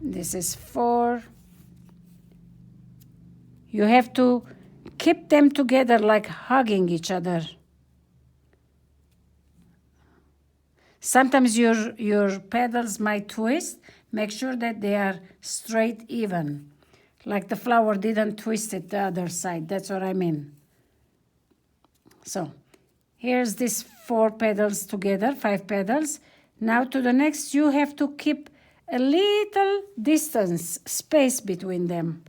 This is 4. You have to keep them together like hugging each other. Sometimes your petals might twist. Make sure that they are straight, even. Like the flower didn't twist it the other side. That's what I mean. So here's these 4 petals together, 5 petals. Now to the next, you have to keep a little distance, space between them.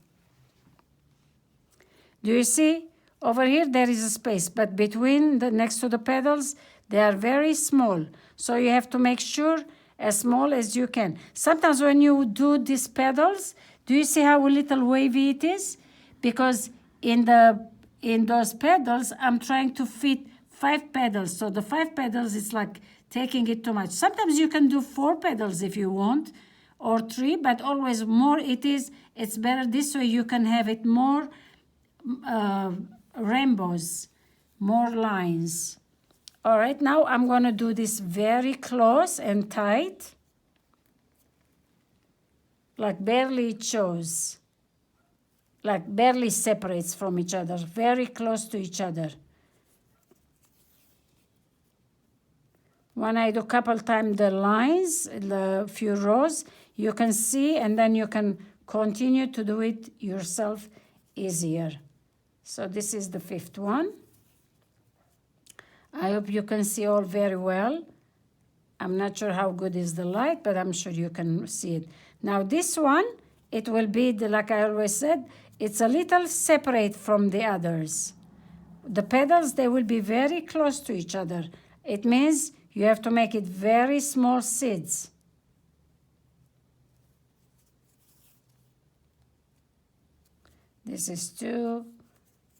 Do you see? Over here there is a space, but between the next to the petals, they are very small. So you have to make sure as small as you can. Sometimes when you do these petals, do you see how little wavy it is? Because in those petals, I'm trying to fit 5 petals. So the 5 petals, it's like taking it too much. Sometimes you can do 4 petals if you want, or 3, but always more it's better this way. You can have it more rainbows, more lines. All right, now I'm going to do this very close and tight, like barely it shows, like barely separates from each other, very close to each other. When I do a couple times the lines, the few rows, you can see, and then you can continue to do it yourself easier. So this is the 5th one. I hope you can see all very well. I'm not sure how good is the light, but I'm sure you can see it. Now this one, it will be, like I always said, it's a little separate from the others. The petals, they will be very close to each other. It means you have to make it very small seeds. This is 2.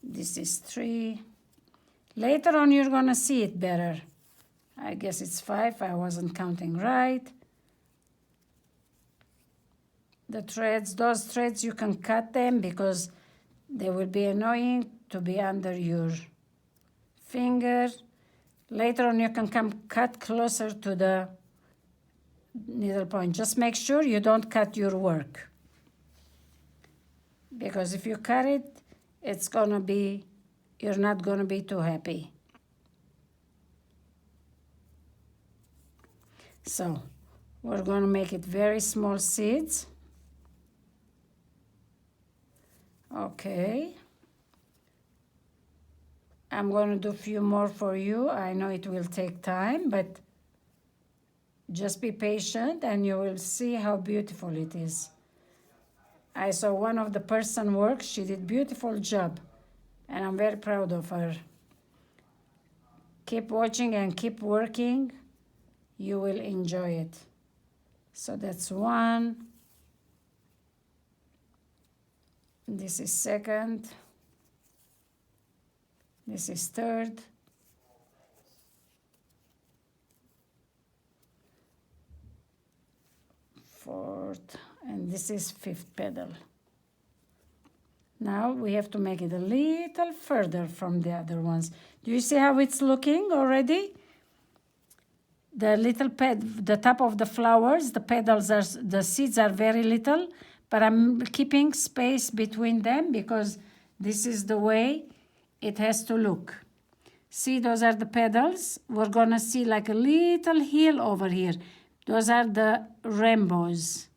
This is 3. Later on, you're going to see it better. I guess it's 5. I wasn't counting right. The threads, those threads, you can cut them because they will be annoying to be under your finger. Later on, you can come cut closer to the needle point. Just make sure you don't cut your work, because if you cut it, it's going to be, you're not going to be too happy. So we're going to make it very small seeds. Okay. I'm going to do a few more for you. I know it will take time, but just be patient and you will see how beautiful it is. I saw one of the person work. She did beautiful job, and I'm very proud of her. Keep watching and keep working. You will enjoy it. So that's 1. This is 2nd. This is 3rd. 4th. And this is 5th petal. Now we have to make it a little further from the other ones. Do you see how it's looking already? The little the top of the flowers, the petals are, the seeds are very little, but I'm keeping space between them because this is the way it has to look. See, those are the petals. We're gonna see like a little hill over here. Those are the rainbows.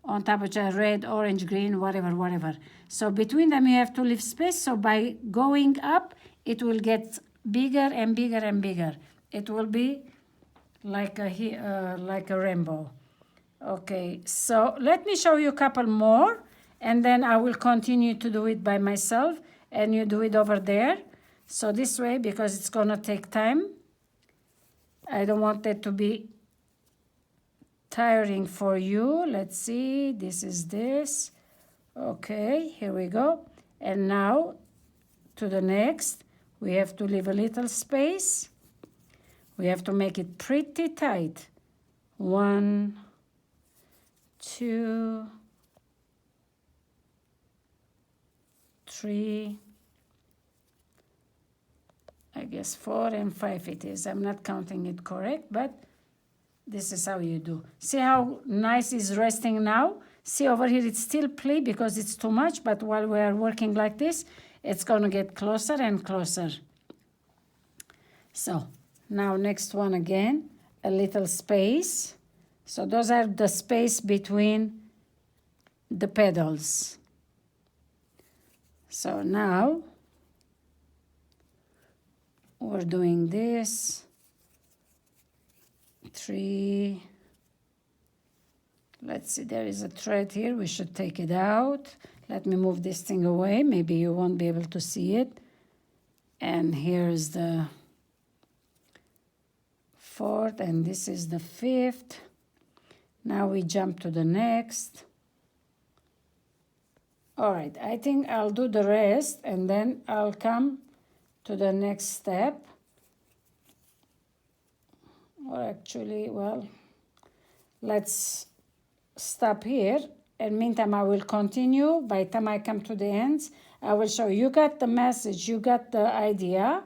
On top of it, red, orange, green, whatever. So between them you have to leave space. So by going up, it will get bigger and bigger and bigger. It will be like a rainbow. Okay, so let me show you a couple more, and then I will continue to do it by myself, and you do it over there. So this way, because it's gonna take time. I don't want it to be tiring for you. Let's see, this is this. Okay, here we go. And now to the next, we have to leave a little space. We have to make it pretty tight. 1, 2, 3, I guess 4 and 5 it is. I'm not counting it correct, but this is how you do. See how nice it's resting now? See over here, it's still play because it's too much, but while we are working like this, it's going to get closer and closer. So now next one again, a little space. So those are the space between the petals. So now we're doing this. 3. Let's see, there is a thread here. We should take it out. Let me move this thing away. Maybe you won't be able to see it. And here's the 4th, and this is the 5th. Now we jump to the next. All right, I think I'll do the rest, and then I'll come to the next step. Or actually, well, let's stop here. And meantime, I will continue. By the time I come to the ends, I will show you got the message, you got the idea.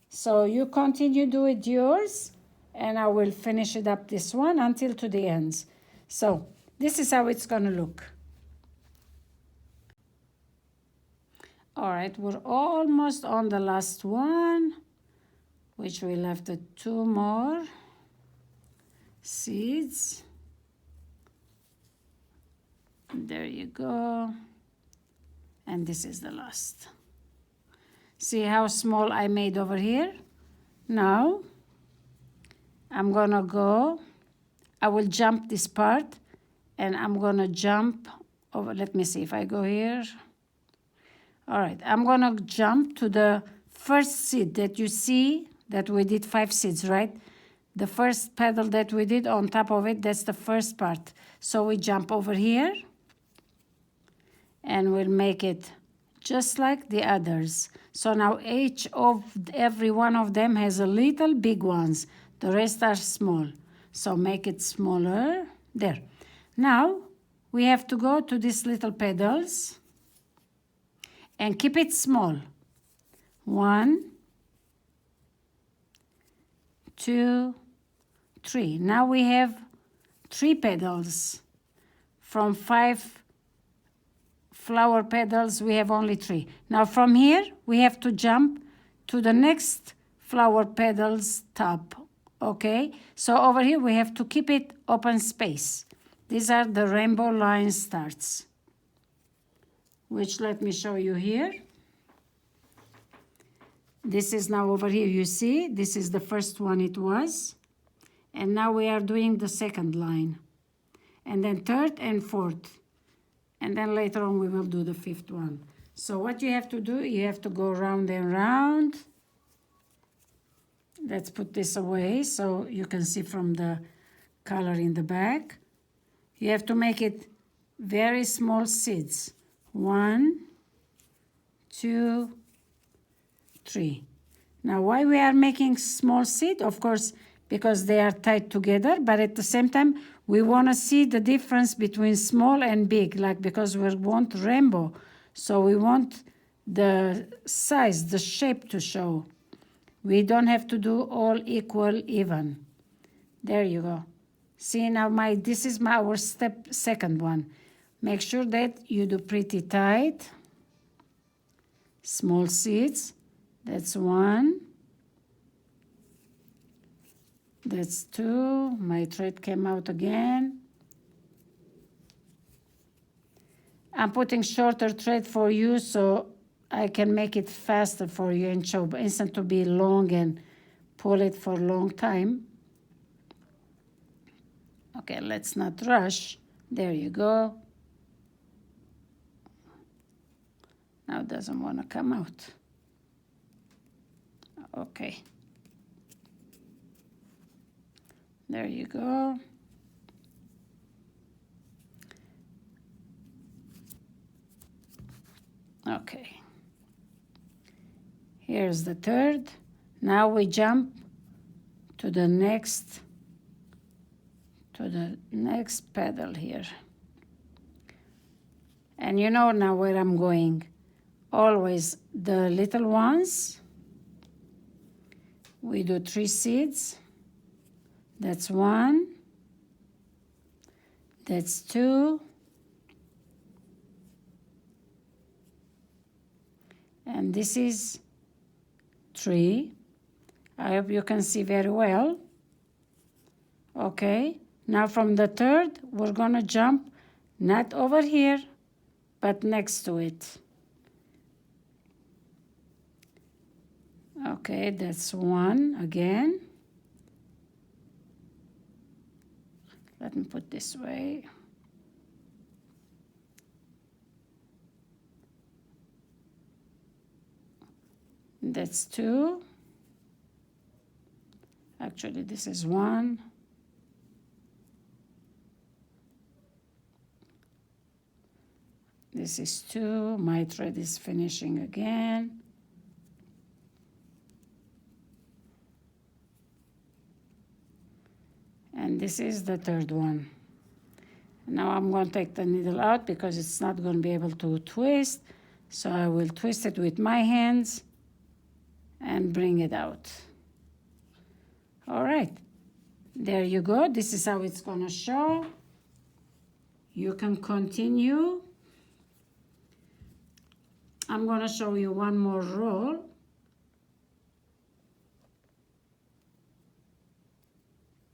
So you continue, do it yours, and I will finish it up this one until to the ends. So this is how it's going to look. All right, we're almost on the last one, which we left 2 more seeds. There you go. And this is the last. See how small I made over here? Now, I'm gonna go, I will jump this part, and I'm gonna jump over, let me see if I go here. All right, I'm gonna jump to the first seed that you see that we did 5 seeds, right? The first petal that we did on top of it, that's the first part. So we jump over here, and we'll make it just like the others. So now every one of them has a little big ones. The rest are small. So make it smaller. There. Now we have to go to these little petals and keep it small. 1, 2, 3. Now we have 3 petals. From 5 flower petals, we have only 3. Now from here, we have to jump to the next flower petals top, okay? So over here, we have to keep it open space. These are the rainbow line starts, which let me show you here. This is now over here, you see, this is the first one it was. And now we are doing the second line. And then 3rd and 4th. And then later on we will do the 5th one. So what you have to do, you have to go round and round. Let's put this away so you can see from the color in the back. You have to make it very small seeds. 1, 2, 3. Now why we are making small seed? Of course, because they are tied together, but at the same time, we want to see the difference between small and big, like because we want rainbow. So we want the size, the shape to show. We don't have to do all equal, even. There you go. See now this is our second one. Make sure that you do pretty tight. Small seeds. That's 1. That's 2. My thread came out again. I'm putting shorter thread for you so I can make it faster for you and show instead to be long and pull it for a long time. Okay, let's not rush. There you go. Now it doesn't want to come out. Okay. There you go. Okay. Here's the 3rd. Now we jump to the next petal here. And you know now where I'm going. Always the little ones. We do 3 seeds. That's 1. That's 2. And this is 3. I hope you can see very well. Okay, now from the 3rd, we're going to jump not over here, but next to it. Okay, that's 1 again. Let me put this way. That's 2. Actually, this is 1. This is 2. My thread is finishing again. And this is the 3rd one. Now I'm going to take the needle out because it's not going to be able to twist. So I will twist it with my hands and bring it out. All right, there you go. This is how it's going to show. You can continue. I'm going to show you one more row.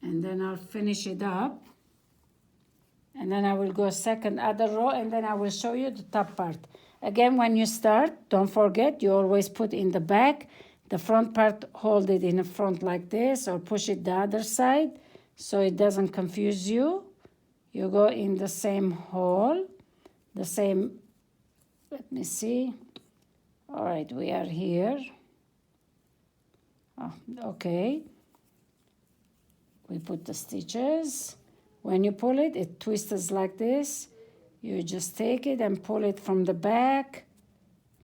And then I'll finish it up. And then I will go second other row, and then I will show you the top part. Again, when you start, don't forget, you always put in the back. The front part, hold it in the front like this, or push it the other side so it doesn't confuse you. You go in the same hole, the same, let me see. All right, we are here. Oh, okay. We put the stitches. When you pull it, it twists like this. You just take it and pull it from the back